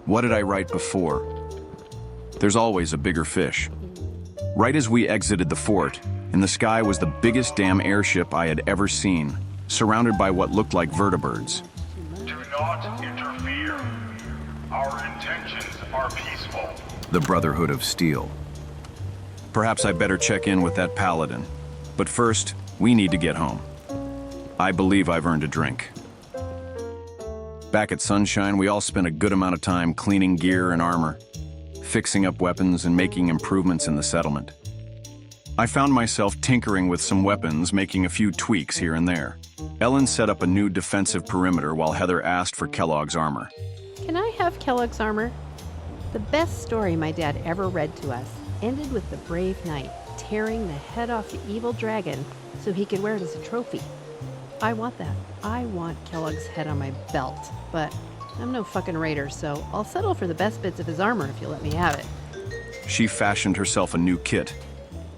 What did I write before? There's always a bigger fish. Right as we exited the fort, in the sky was the biggest damn airship I had ever seen, surrounded by what looked like vertibirds. Do not interfere. Our intentions are peaceful. The Brotherhood of Steel. Perhaps I better check in with that paladin. But first, we need to get home. I believe I've earned a drink. Back at Sunshine, we all spent a good amount of time cleaning gear and armor, fixing up weapons and making improvements in the settlement. I found myself tinkering with some weapons, making a few tweaks here and there. Ellen set up a new defensive perimeter while Heather asked for Kellogg's armor. Can I have Kellogg's armor? The best story my dad ever read to us ended with the brave knight tearing the head off the evil dragon so he could wear it as a trophy. I want that. I want Kellogg's head on my belt, but I'm no fucking raider, so I'll settle for the best bits of his armor if you let me have it. She fashioned herself a new kit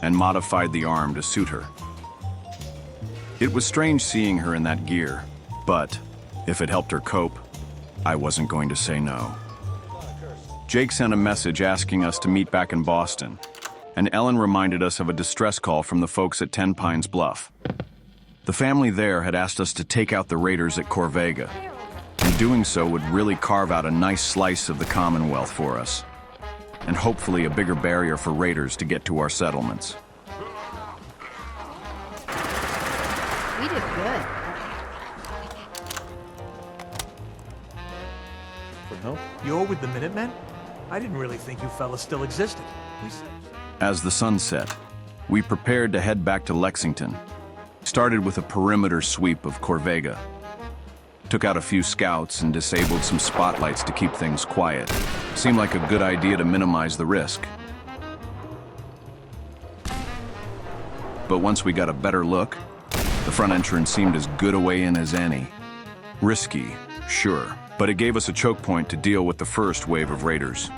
and modified the arm to suit her. It was strange seeing her in that gear, but if it helped her cope, I wasn't going to say no. Jake sent a message asking us to meet back in Boston, and Ellen reminded us of a distress call from the folks at Ten Pines Bluff. The family there had asked us to take out the raiders at Corvega, and doing so would really carve out a nice slice of the Commonwealth for us, and hopefully a bigger barrier for raiders to get to our settlements. We did good. You're with the Minutemen? I didn't really think you fellas still existed. As the sun set, we prepared to head back to Lexington. Started with a perimeter sweep of Corvega. Took out a few scouts and disabled some spotlights to keep things quiet. Seemed like a good idea to minimize the risk. But once we got a better look, the front entrance seemed as good a way in as any. Risky, sure, but it gave us a choke point to deal with the first wave of raiders.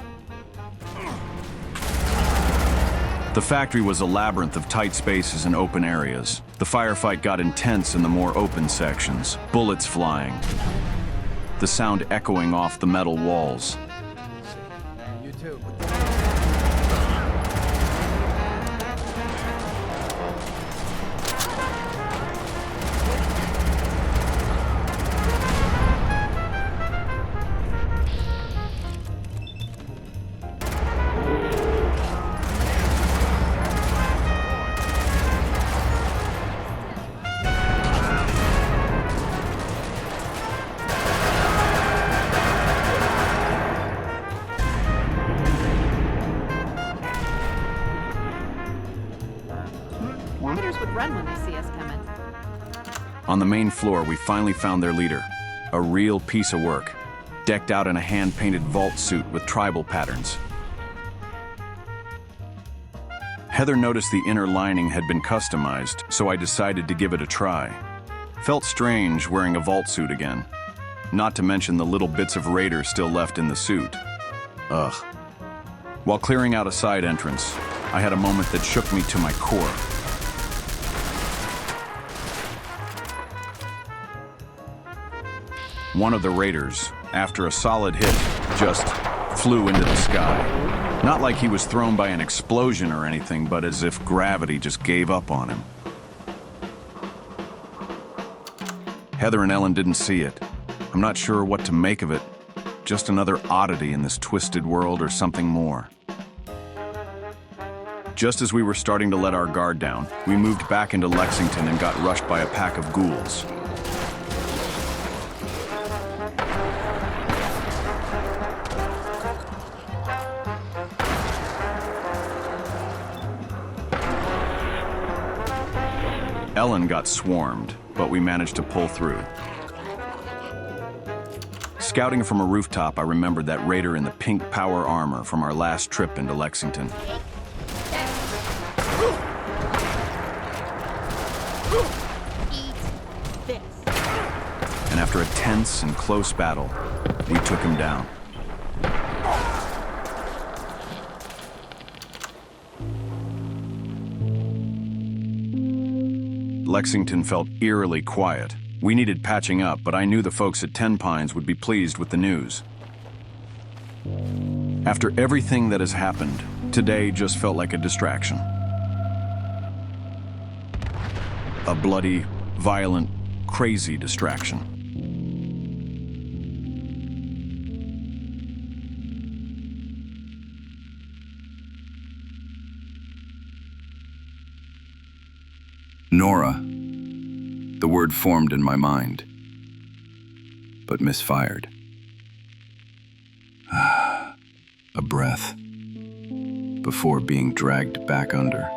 The factory was a labyrinth of tight spaces and open areas. The firefight got intense in the more open sections, bullets flying, the sound echoing off the metal walls. You too. Raiders would run when they see us coming. On the main floor, we finally found their leader, a real piece of work, decked out in a hand-painted vault suit with tribal patterns. Heather noticed the inner lining had been customized, so I decided to give it a try. Felt strange wearing a vault suit again, not to mention the little bits of Raider still left in the suit. Ugh. While clearing out a side entrance, I had a moment that shook me to my core. One of the raiders, after a solid hit, just flew into the sky. Not like he was thrown by an explosion or anything, but as if gravity just gave up on him. Heather and Ellen didn't see it. I'm not sure what to make of it. Just another oddity in this twisted world or something more. Just as we were starting to let our guard down, we moved back into Lexington and got rushed by a pack of ghouls. Ellen got swarmed, but we managed to pull through. Scouting from a rooftop, I remembered that raider in the pink power armor from our last trip into Lexington. And after a tense and close battle, we took him down. Lexington felt eerily quiet. We needed patching up, but I knew the folks at Ten Pines would be pleased with the news. After everything that has happened, today just felt like a distraction. A bloody, violent, crazy distraction. Nora. The word formed in my mind, but misfired. A breath before being dragged back under.